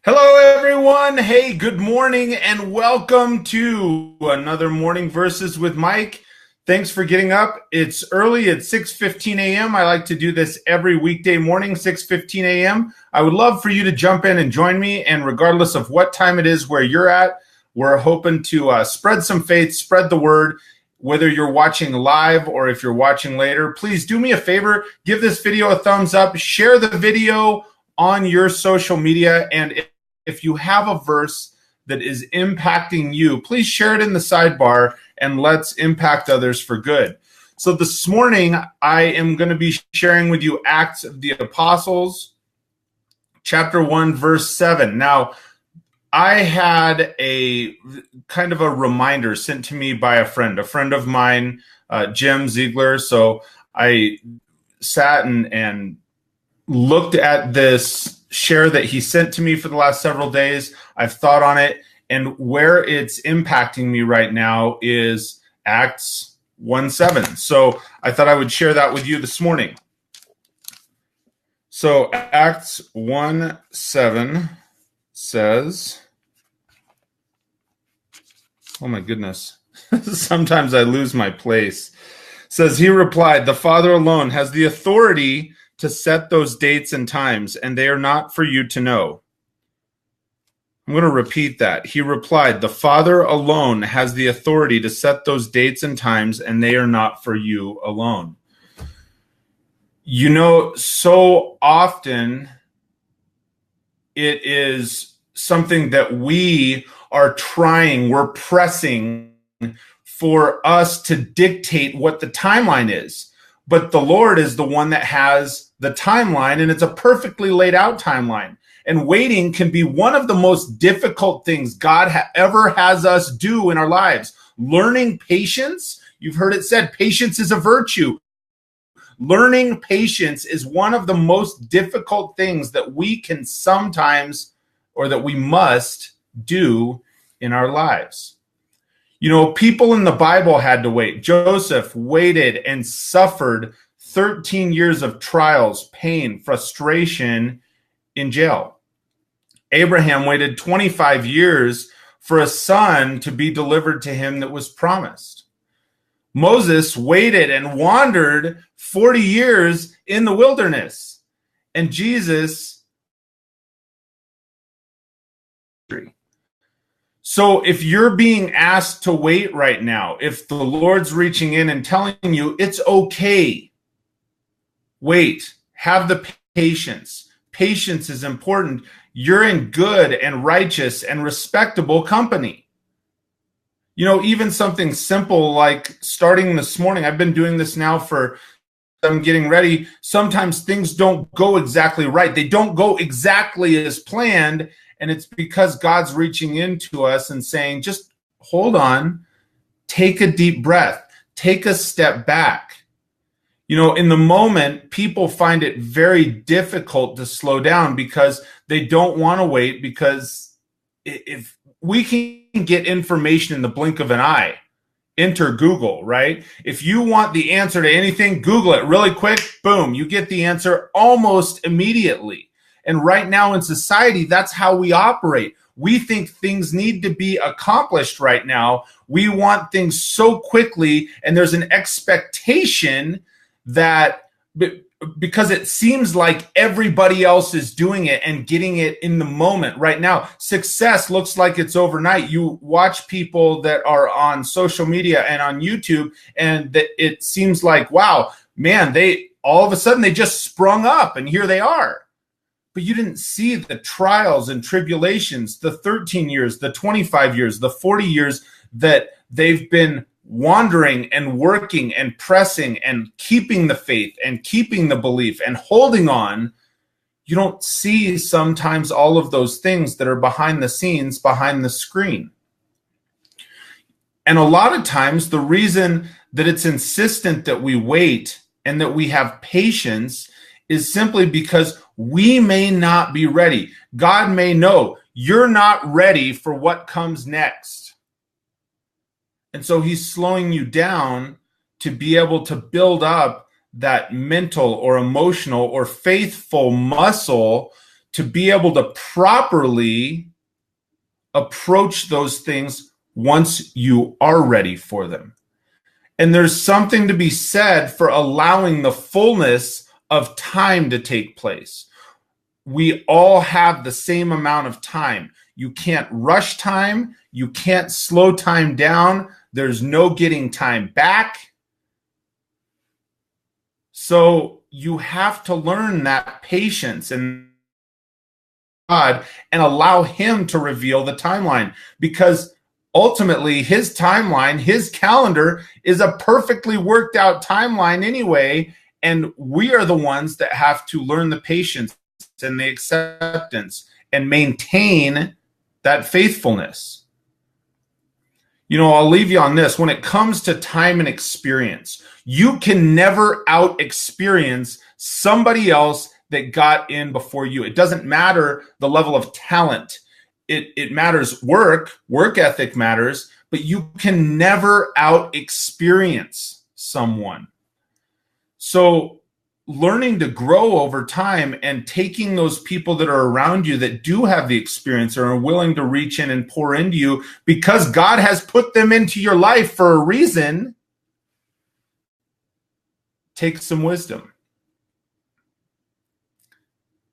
Hello, everyone. Hey, good morning, and welcome to another Morning Verses with Mike. Thanks for getting up. It's early at 6:15 a.m. I like to do this every weekday morning, 6:15 a.m. I would love for you to jump in and join me, and regardless of what time it is where you're at, we're hoping to spread some faith, spread the word. Whether you're watching live or if you're watching later, please do me a favor, give this video a thumbs up, share the video on your social media, and if you have a verse that is impacting you, please share it in the sidebar and let's impact others for good. So this morning, I am going to be sharing with you Acts of the Apostles, chapter 1, verse 7. Now, I had a kind of a reminder sent to me by a friend of mine, Jim Ziegler. So I sat and looked at this share that he sent to me for the last several days. I've thought on it, and where it's impacting me right now is Acts 1:7. So I thought I would share that with you this morning. So Acts 1:7 says, oh my goodness, sometimes I lose my place. It says, he replied, the Father alone has the authority to set those dates and times, and they are not for you to know. I'm going to repeat that. He replied, the Father alone has the authority to set those dates and times, and they are not for you alone. You know, so often it is something that we are trying, we're pressing for us to dictate what the timeline is. But the Lord is the one that has the timeline, and it's a perfectly laid out timeline. And waiting can be one of the most difficult things God ever has us do in our lives. Learning patience, you've heard it said, patience is a virtue. Learning patience is one of the most difficult things that we can sometimes, or that we must do in our lives. You know, people in the Bible had to wait. Joseph waited and suffered 13 years of trials, pain, frustration in jail. Abraham waited 25 years for a son to be delivered to him that was promised. Moses waited and wandered 40 years in the wilderness. And Jesus, so if you're being asked to wait right now, if the Lord's reaching in and telling you it's okay, wait, have the patience. Patience is important. You're in good and righteous and respectable company. You know, even something simple like starting this morning, I've been doing this now for, I'm getting ready. Sometimes things don't go exactly right. They don't go exactly as planned. And it's because God's reaching into us and saying, just hold on, take a deep breath, take a step back. You know, in the moment, people find it very difficult to slow down because they don't want to wait, because if we can get information in the blink of an eye, enter Google, right? If you want the answer to anything, Google it really quick, boom, you get the answer almost immediately. And right now in society, that's how we operate. We think things need to be accomplished right now. We want things so quickly, and there's an expectation that because it seems like everybody else is doing it and getting it in the moment right now, success looks like it's overnight. You watch people that are on social media and on YouTube, and that it seems like, wow, man, they all of a sudden they just sprung up and here they are. But you didn't see the trials and tribulations, the 13 years, the 25 years, the 40 years that they've been wandering and working and pressing and keeping the faith and keeping the belief and holding on. You don't see sometimes all of those things that are behind the scenes, behind the screen. And a lot of times the reason that it's insistent that we wait and that we have patience is simply because we may not be ready. God may know you're not ready for what comes next. And so he's slowing you down to be able to build up that mental or emotional or faithful muscle to be able to properly approach those things once you are ready for them. And there's something to be said for allowing the fullness of time to take place. We all have the same amount of time. You can't rush time. You can't slow time down. There's no getting time back. So you have to learn that patience and God and allow him to reveal the timeline, because ultimately his timeline, his calendar is a perfectly worked out timeline anyway. And we are the ones that have to learn the patience and the acceptance and maintain that faithfulness. You know, I'll leave you on this. When it comes to time and experience, you can never out experience somebody else that got in before you. It doesn't matter the level of talent. It matters work ethic matters, but you can never out experience someone. So learning to grow over time and taking those people that are around you that do have the experience or are willing to reach in and pour into you because God has put them into your life for a reason, take some wisdom.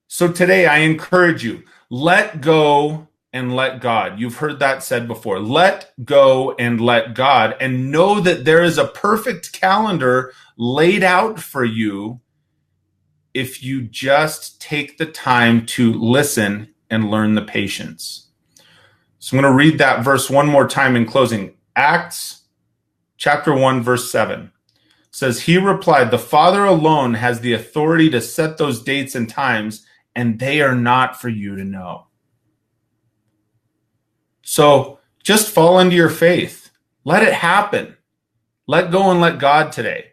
So today I encourage you, let go and let God. You've heard that said before. Let go and let God, and know that there is a perfect calendar laid out for you if you just take the time to listen and learn the patience. So I'm going to read that verse one more time in closing. Acts chapter 1, verse 7 says, he replied, the Father alone has the authority to set those dates and times, and they are not for you to know. So just fall into your faith. Let it happen. Let go and let God today.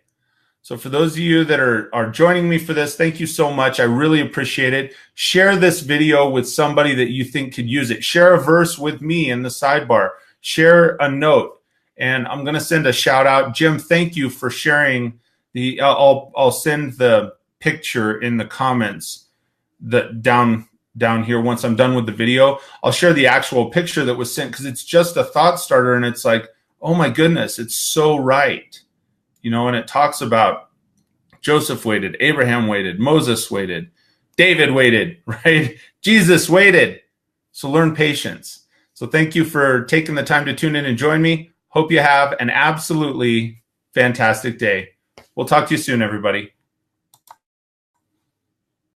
So for those of you that are joining me for this, thank you so much. I really appreciate it. Share this video with somebody that you think could use it. Share a verse with me in the sidebar. Share a note. And I'm going to send a shout out. Jim, thank you for sharing the, I'll send the picture in the comments that down here once I'm done with the video. I'll share the actual picture that was sent because it's just a thought starter, and it's like, oh my goodness, it's so right. You know, and it talks about Joseph waited, Abraham waited, Moses waited, David waited, right? Jesus waited. So learn patience. So thank you for taking the time to tune in and join me. Hope you have an absolutely fantastic day. We'll talk to you soon, everybody.